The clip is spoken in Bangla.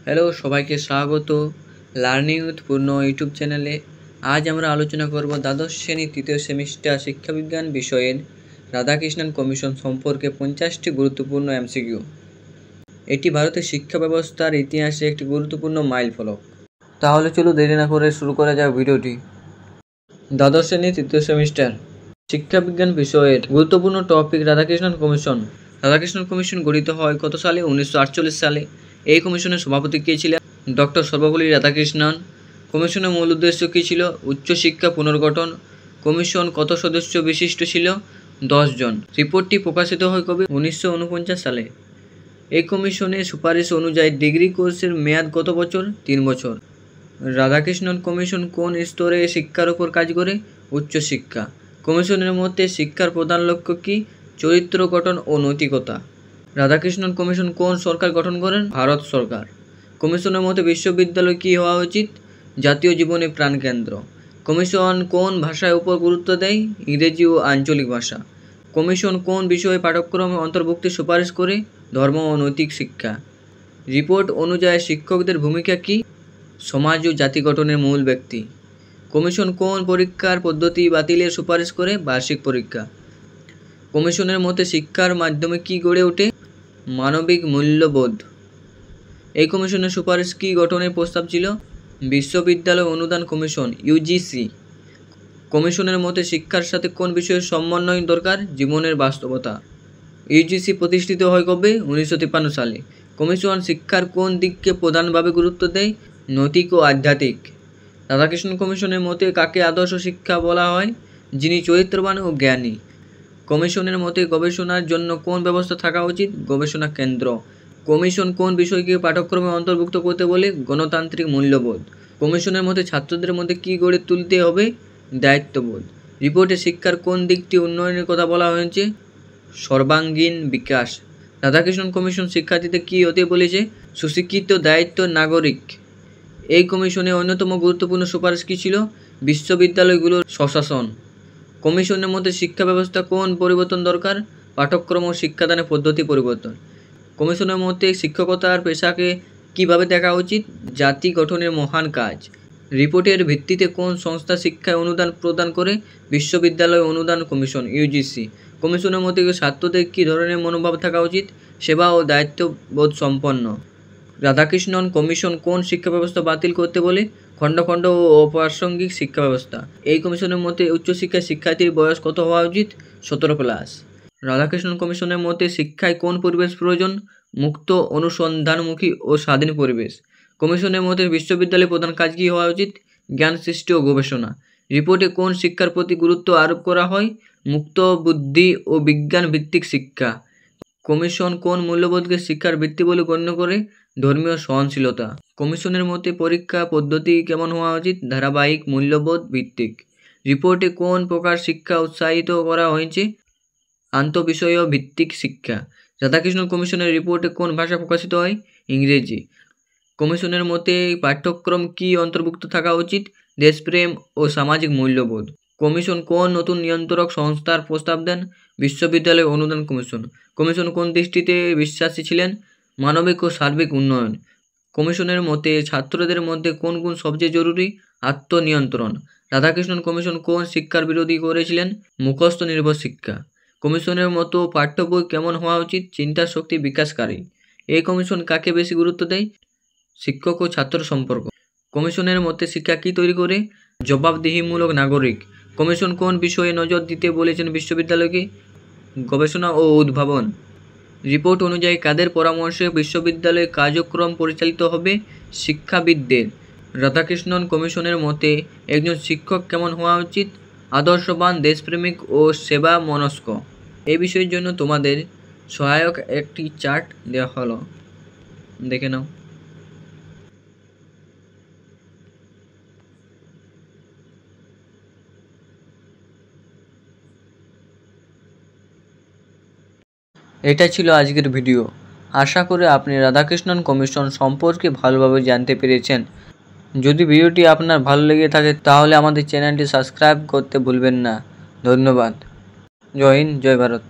হ্যালো, সবাইকে স্বাগত লার্নিং উইথ পূর্ণ ইউটিউব চ্যানেলে। আজ আমরা আলোচনা করব দ্বাদশ শ্রেণী তৃতীয় সেমিস্টার শিক্ষাবিজ্ঞান বিষয়ের রাধাকৃষ্ণন কমিশন সম্পর্কে 50টি গুরুত্বপূর্ণ এমসিকিউ। এটি ভারতের শিক্ষা ব্যবস্থার ইতিহাসে একটি গুরুত্বপূর্ণ মাইলফলক। তাহলে চলো দেরি না করে শুরু করা যাক ভিডিওটি। দ্বাদশ শ্রেণী তৃতীয় সেমিস্টার শিক্ষাবিজ্ঞান বিষয়ের গুরুত্বপূর্ণ topic Radhakrishnan commission. Radhakrishnan commission গঠিত হয় কত সালে? 1948 সালে। এই কমিশনের সভাপতি কে ছিলেন? ডক্টর সর্বপল্লী রাধাকৃষ্ণন। কমিশনের মূল উদ্দেশ্য কী ছিল? উচ্চশিক্ষা পুনর্গঠন। কমিশন কত সদস্য বিশিষ্ট ছিল? 10 জন। রিপোর্টটি প্রকাশিত হয় কবে? 1949 সালে। এই কমিশনের সুপারিশ অনুযায়ী ডিগ্রি কোর্সের মেয়াদ কত বছর? 3 বছর। রাধাকৃষ্ণন কমিশন কোন স্তরে শিক্ষার উপর কাজ করে? উচ্চশিক্ষা। কমিশনের মধ্যে শিক্ষার প্রধান লক্ষ্য কী? চরিত্র গঠন ও নৈতিকতা। রাধাকৃষ্ণন কমিশন কোন সরকার গঠন করেন? ভারত সরকার। কমিশনের মতে বিশ্ববিদ্যালয় কী হওয়া উচিত? জাতীয় জীবনের প্রাণকেন্দ্র। কমিশন কোন ভাষার উপর গুরুত্ব দেয়? ইংরেজি ও আঞ্চলিক ভাষা। কমিশন কোন বিষয়ে পাঠ্যক্রমে অন্তর্ভুক্তির সুপারিশ করে? ধর্ম ও নৈতিক শিক্ষা। রিপোর্ট অনুযায়ী শিক্ষকদের ভূমিকা কী? সমাজ ও জাতি গঠনের মূল ব্যক্তি। কমিশন কোন পরীক্ষার পদ্ধতি বাতিলের সুপারিশ করে? বার্ষিক পরীক্ষা। কমিশনের মতে শিক্ষার মাধ্যমে কী গড়ে ওঠে? মানবিক মূল্যবোধ। এই কমিশনের সুপারিশ কী গঠনের প্রস্তাব ছিল? বিশ্ববিদ্যালয় অনুদান কমিশন ইউজিসি। কমিশনের মতে শিক্ষার সাথে কোন বিষয়ের সমন্বয় দরকার? জীবনের বাস্তবতা। ইউজিসি প্রতিষ্ঠিত হয় কবে? 1953 সালে। কমিশন শিক্ষার কোন দিককে প্রধানভাবে গুরুত্ব দেয়? নৈতিক ও আধ্যাত্মিক। রাধাকৃষ্ণন কমিশনের মতে কাকে আদর্শ শিক্ষা বলা হয়? যিনি চরিত্রবান ও জ্ঞানী। কমিশনের মতে গবেষণার জন্য কোন ব্যবস্থা থাকা উচিত? গবেষণা কেন্দ্র। কমিশন কোন বিষয়কে পাঠ্যক্রমে অন্তর্ভুক্ত করতে বলে? গণতান্ত্রিক মূল্যবোধ। কমিশনের মতে ছাত্রদের মধ্যে কী গড়ে তুলতে হবে? দায়িত্ববোধ। রিপোর্টে শিক্ষার কোন দিকটি উন্নয়নের কথা বলা হয়েছে? সর্বাঙ্গীন বিকাশ। রাধাকৃষ্ণন কমিশন শিক্ষার্থীদের কী হতে বলেছে? সুশিক্ষিত দায়িত্ব নাগরিক। এই কমিশনের অন্যতম গুরুত্বপূর্ণ সুপারিশ কী ছিল? বিশ্ববিদ্যালয়গুলোর স্বশাসন। কমিশনের মধ্যে শিক্ষা ব্যবস্থা কোন পরিবর্তন দরকার? পাঠ্যক্রম ও শিক্ষাদানের পদ্ধতি পরিবর্তন। কমিশনের মধ্যে শিক্ষকতার পেশাকে কিভাবে দেখা উচিত? জাতি গঠনের মহান কাজ। রিপোর্টের ভিত্তিতে কোন সংস্থা শিক্ষায় অনুদান প্রদান করে? বিশ্ববিদ্যালয় অনুদান কমিশন ইউজিসি। কমিশনের মধ্যে ছাত্রদের কী ধরনের মনোভাব থাকা উচিত? সেবা ও দায়িত্ববোধ সম্পন্ন। রাধাকৃষ্ণন কমিশন কোন শিক্ষা ব্যবস্থা বাতিল করতে বলে? খণ্ড খণ্ড ও অপ্রাসঙ্গিক শিক্ষা ব্যবস্থা। এই কমিশনের মতে উচ্চশিক্ষায় শিক্ষার্থীর বয়স কত হওয়া উচিত? 17+। রাধাকৃষ্ণন কমিশনের মতে শিক্ষায় কোন পরিবেশ প্রয়োজন? মুক্ত, অনুসন্ধানমুখী ও স্বাধীন পরিবেশ। কমিশনের মতে বিশ্ববিদ্যালয়ের প্রধান কাজ কী হওয়া উচিত? জ্ঞান সৃষ্টি ও গবেষণা। রিপোর্টে কোন শিক্ষার প্রতি গুরুত্ব আরোপ করা হয়? মুক্ত বুদ্ধি ও বিজ্ঞান ভিত্তিক শিক্ষা। কমিশন কোন মূল্যবোধকে শিক্ষার ভিত্তি বলে গণ্য করে? ধর্মীয় সহনশীলতা। কমিশনের মতে পরীক্ষা পদ্ধতি কেমন হওয়া উচিত? ধারাবাহিক, মূল্যবোধ ভিত্তিক। রিপোর্টে কোন প্রকার শিক্ষা উৎসাহিত করা হয়েছে? আন্তঃবিষয় ভিত্তিক শিক্ষা। রাধাকৃষ্ণন কমিশনের রিপোর্টে কোন ভাষা প্রকাশিত হয়? ইংরেজি। কমিশনের মতে পাঠ্যক্রম কী অন্তর্ভুক্ত থাকা উচিত? দেশপ্রেম ও সামাজিক মূল্যবোধ। কমিশন কোন নতুন নিয়ন্ত্রক সংস্থার প্রস্তাব দেন? বিশ্ববিদ্যালয় অনুদান কমিশন। কমিশন কোন দৃষ্টিতে বিশ্বাসী ছিলেন? মানবিক ও সার্বিক উন্নয়ন। কমিশনের মতে ছাত্রদের মধ্যে কোন গুণ সবচেয়ে জরুরি? আত্মনিয়ন্ত্রণ। রাধাকৃষ্ণন কমিশন কোন শিক্ষার বিরোধী করেছিলেন? মুখস্থ নির্ভর শিক্ষা। কমিশনের মতো পাঠ্য বই কেমন হওয়া উচিত? চিন্তার শক্তি বিকাশকারী। এই কমিশন কাকে বেশি গুরুত্ব দেয়? শিক্ষক ও ছাত্র সম্পর্ক। কমিশনের মতে শিক্ষা কী তৈরি করে? জবাবদিহিমূলক নাগরিক। কমিশন কোন বিষয়ে নজর দিতে বলেছেন বিশ্ববিদ্যালয়কে? গবেষণা ও উদ্ভাবন। রিপোর্ট অনুযায়ী কাদের পরামর্শে বিশ্ববিদ্যালয়ে কার্যক্রম পরিচালিত হবে? শিক্ষাবিদদের। রাধাকৃষ্ণন কমিশনের মতে একজন শিক্ষক কেমন হওয়া উচিত? আদর্শবান, দেশপ্রেমিক ও সেবা মনস্ক। এই বিষয়ের জন্য তোমাদের সহায়ক একটি চার্ট দেওয়া হলো, দেখে নাও। এটা ছিল আজকের ভিডিও। আশা করি আপনি রাধাকৃষ্ণন কমিশন সম্পর্কে ভালোভাবে জানতে পেরেছেন। যদি ভিডিওটি আপনার ভালো লেগে থাকে তাহলে আমাদের চ্যানেলটি সাবস্ক্রাইব করতে ভুলবেন না। ধন্যবাদ। জয় হিন্দ, জয় ভারত।